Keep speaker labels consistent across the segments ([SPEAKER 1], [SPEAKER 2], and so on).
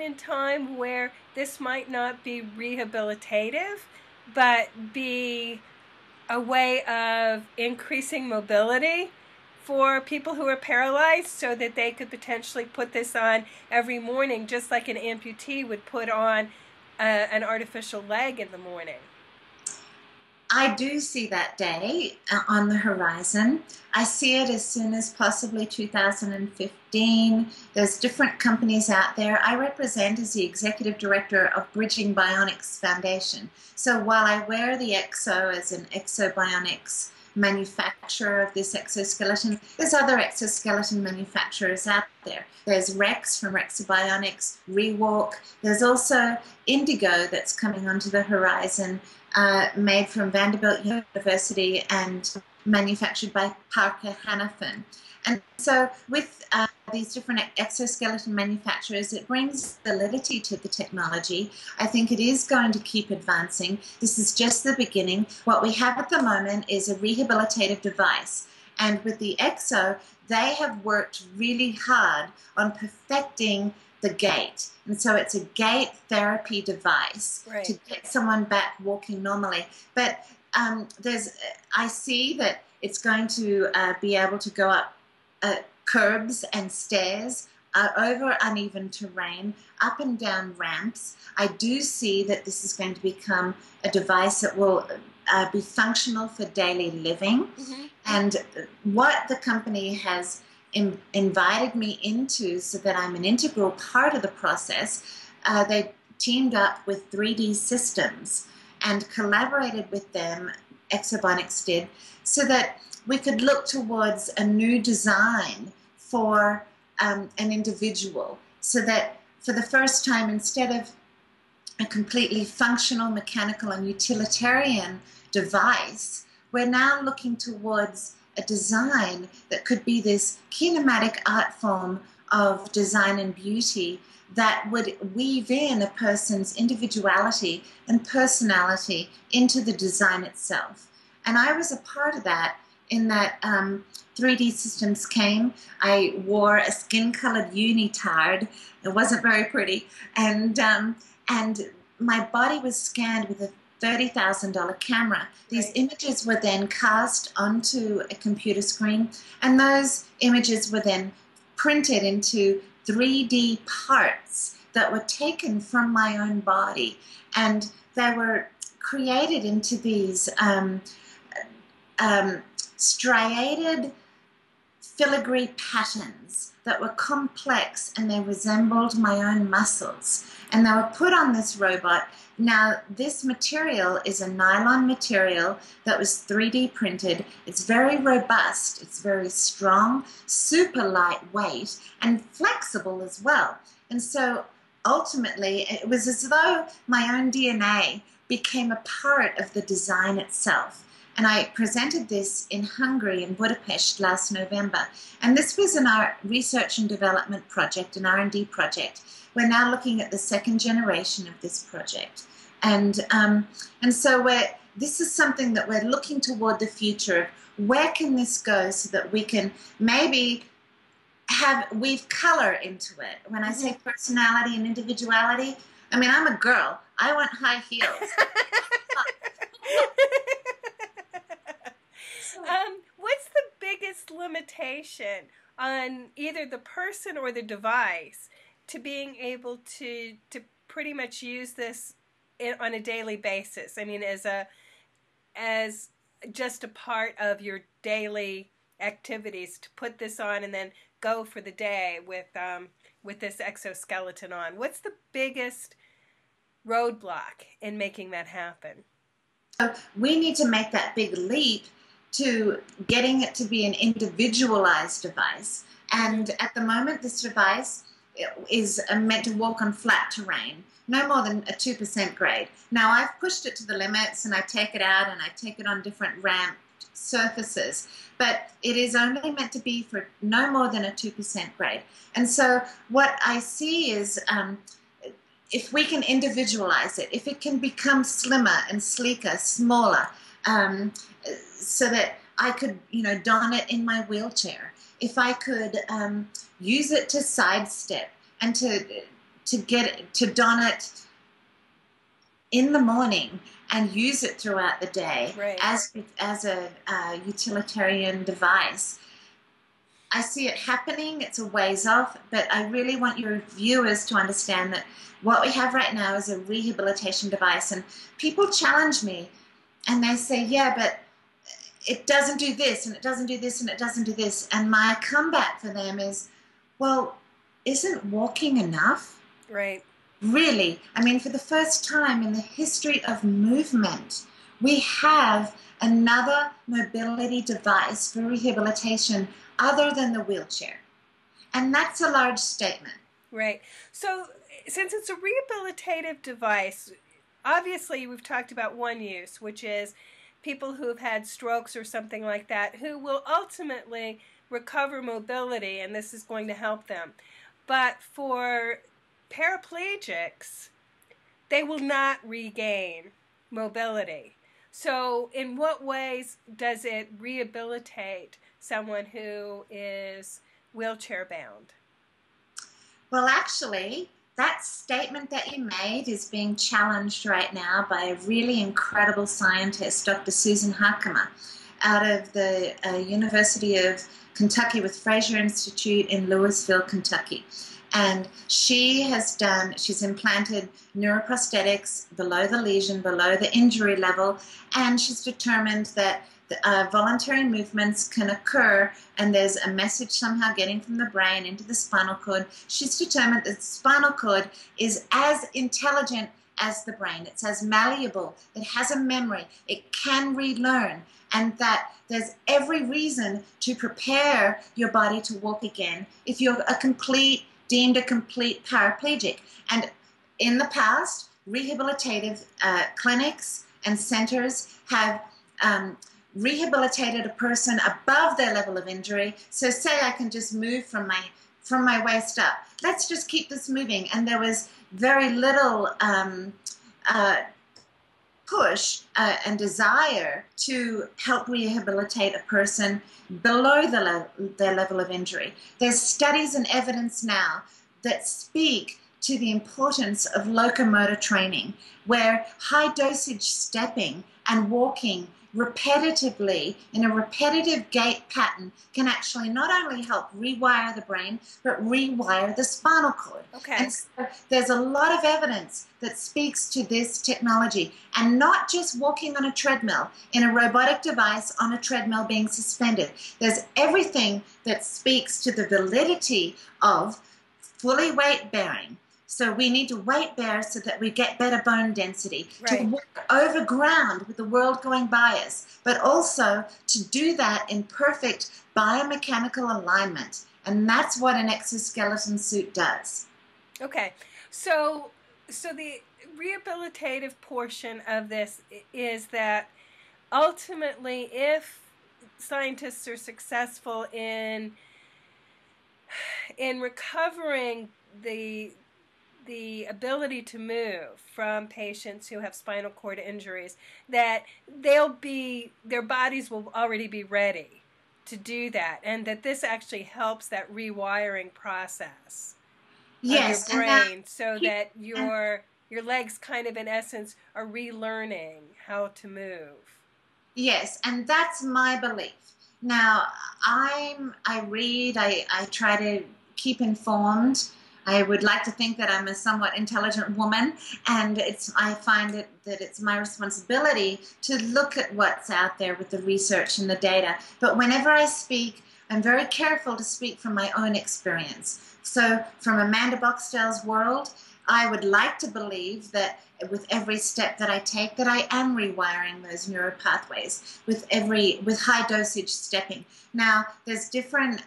[SPEAKER 1] in time where this might not be rehabilitative, but be a way of increasing mobility for people who are paralyzed, so that they could potentially put this on every morning, just like an amputee would put on an artificial leg in the morning?
[SPEAKER 2] I do see that day on the horizon. I see it as soon as possibly 2015. There's different companies out there. I represent as the executive director of Bridging Bionics Foundation. So while I wear the exo as an exobionics manufacturer of this exoskeleton, there's other exoskeleton manufacturers out there. There's Rex from Rexobionics, Rewalk. There's also Indigo that's coming onto the horizon, made from Vanderbilt University and manufactured by Parker Hannafin. And so with these different exoskeleton manufacturers, it brings validity to the technology. I think it is going to keep advancing. This is just the beginning. What we have at the moment is a rehabilitative device. And with the exo, they have worked really hard on perfecting the gait. And so it's a gait therapy device, right, to get someone back walking normally. But I see that it's going to be able to go up curbs and stairs, over uneven terrain, up and down ramps. I do see that this is going to become a device that will be functional for daily living. Mm-hmm. And what the company has invited me into, so that I'm an integral part of the process, they teamed up with 3D Systems and collaborated with them, Exobionics did, so that we could look towards a new design for an individual, so that for the first time, instead of a completely functional, mechanical and utilitarian device, we're now looking towards a design that could be this kinematic art form of design and beauty that would weave in a person's individuality and personality into the design itself. And I was a part of that, in that 3D Systems came. I wore a skin-colored unitard. It wasn't very pretty. And my body was scanned with a $30,000 camera. These right. images were then cast onto a computer screen, and those images were then printed into 3D parts that were taken from my own body, and they were created into these striated filigree patterns that were complex, and they resembled my own muscles, and they were put on this robot. Now, this material is a nylon material that was 3D printed. It's very robust, it's very strong, super lightweight, and flexible as well. And so ultimately, it was as though my own DNA became a part of the design itself. And I presented this in Hungary, in Budapest, last November. And this was in our research and development project, an R&D project. We're now looking at the second generation of this project. And so this is something that we're looking toward the future of. Where can this go so that we can maybe weave color into it? When I say personality and individuality, I mean, I'm a girl. I want high heels.
[SPEAKER 1] What's the biggest limitation on either the person or the device to being able to pretty much use this on a daily basis? I mean, as just a part of your daily activities, to put this on and then go for the day with this exoskeleton on. What's the biggest roadblock in making that happen?
[SPEAKER 2] We need to make that big leap to getting it to be an individualized device. And at the moment, this device is meant to walk on flat terrain, no more than a 2% grade. Now, I've pushed it to the limits, and I take it out and I take it on different ramped surfaces, but it is only meant to be for no more than a 2% grade. And so what I see is if we can individualize it, if it can become slimmer and sleeker, smaller, so that I could, don it in my wheelchair. If I could use it to sidestep and to don it in the morning and use it throughout the day,
[SPEAKER 1] right,
[SPEAKER 2] as a utilitarian device. I see it happening. It's a ways off, but I really want your viewers to understand that what we have right now is a rehabilitation device. And people challenge me and they say, yeah, but it doesn't do this, and it doesn't do this, and it doesn't do this. And my comeback for them is, well, isn't walking enough?
[SPEAKER 1] right.
[SPEAKER 2] Really, I mean, for the first time in the history of movement, we have another mobility device for rehabilitation other than the wheelchair. And that's a large statement.
[SPEAKER 1] Right. So, since it's a rehabilitative device, obviously we've talked about one use, which is people who've had strokes or something like that, who will ultimately recover mobility, and this is going to help them. But for paraplegics, they will not regain mobility. So in what ways does it rehabilitate someone who is wheelchair bound?
[SPEAKER 2] Well, actually, that statement that you made is being challenged right now by a really incredible scientist, Dr. Susan Harkema, out of the University of Kentucky with Fraser Institute in Louisville, Kentucky. And she's implanted neuroprosthetics below the lesion, below the injury level, and she's determined that voluntary movements can occur, and there's a message somehow getting from the brain into the spinal cord. She's determined that the spinal cord is as intelligent as the brain. It's as malleable. It has a memory. It can relearn, and that there's every reason to prepare your body to walk again if you're deemed a complete paraplegic. And in the past, rehabilitative clinics and centers have rehabilitated a person above their level of injury. So say I can just move from my waist up. Let's just keep this moving. And there was very little push and desire to help rehabilitate a person below their level of injury. There's studies and evidence now that speak to the importance of locomotor training, where high dosage stepping and walking repetitively in a repetitive gait pattern can actually not only help rewire the brain, but rewire the spinal cord.
[SPEAKER 1] Okay.
[SPEAKER 2] And so there's a lot of evidence that speaks to this technology, and not just walking on a treadmill, in a robotic device on a treadmill being suspended. There's everything that speaks to the validity of fully weight bearing. So we need to weight bear so that we get better bone density,
[SPEAKER 1] right,
[SPEAKER 2] to walk over ground with the world going by us, but also to do that in perfect biomechanical alignment. And that's what an exoskeleton suit does.
[SPEAKER 1] Okay. So the rehabilitative portion of this is that ultimately, if scientists are successful in recovering the ability to move from patients who have spinal cord injuries, that their bodies will already be ready to do that, and that this actually helps that rewiring process
[SPEAKER 2] Yes,
[SPEAKER 1] of your brain, so that your legs kind of in essence are relearning how to move.
[SPEAKER 2] Yes, and that's my belief. Now, I read, I try to keep informed. I would like to think that I'm a somewhat intelligent woman, and I find that it's my responsibility to look at what's out there with the research and the data. But whenever I speak, I'm very careful to speak from my own experience. So from Amanda Boxtel's world, I would like to believe that with every step that I take, that I am rewiring those neural pathways with high dosage stepping. Now, there's different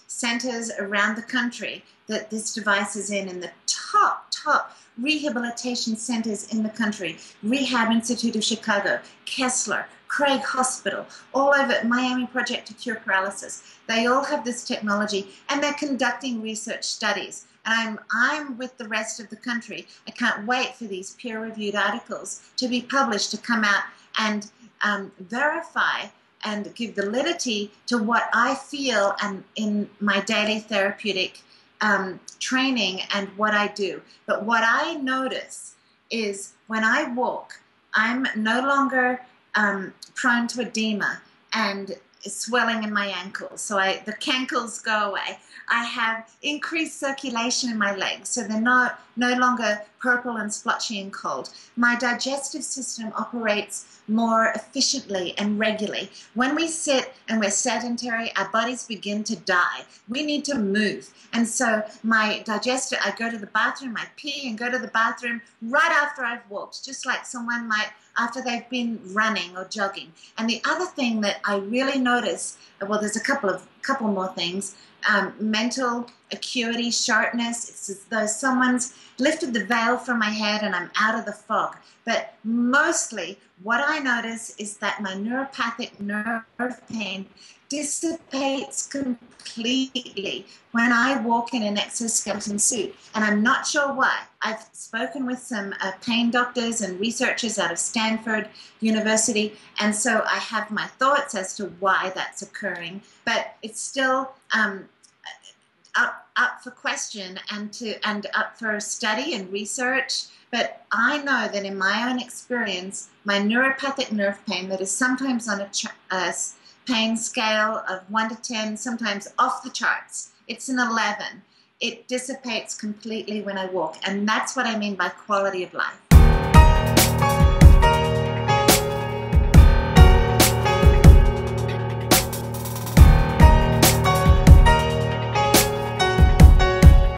[SPEAKER 2] centers around the country that this device is in the top rehabilitation centers in the country. Rehab Institute of Chicago, Kessler, Craig Hospital, all over Miami Project to Cure Paralysis. They all have this technology, and they're conducting research studies. And I'm with the rest of the country. I can't wait for these peer-reviewed articles to be published, to come out and verify and give validity to what I feel and in my daily therapeutic training and what I do. But what I notice is when I walk, I'm no longer prone to edema and swelling in my ankles. So the cankles go away. I have increased circulation in my legs, so they're no longer purple and splotchy and cold. My digestive system operates more efficiently and regularly. When we sit and we're sedentary, our bodies begin to die. We need to move. And so my digestive, I go to the bathroom, I pee and go to the bathroom right after I've walked, just like someone might after they've been running or jogging. And the other thing that I really notice, well, there's a couple more things. Mental acuity, sharpness. It's as though someone's lifted the veil from my head and I'm out of the fog. But mostly what I notice is that my neuropathic nerve pain dissipates completely when I walk in an exoskeleton suit. And I'm not sure why. I've spoken with some pain doctors and researchers out of Stanford University, and so I have my thoughts as to why that's occurring. But it's still up for question and up for study and research. But I know that in my own experience, my neuropathic nerve pain that is sometimes on a pain scale of 1 to 10, sometimes off the charts, it's an 11. It dissipates completely when I walk. And that's what I mean by quality of life.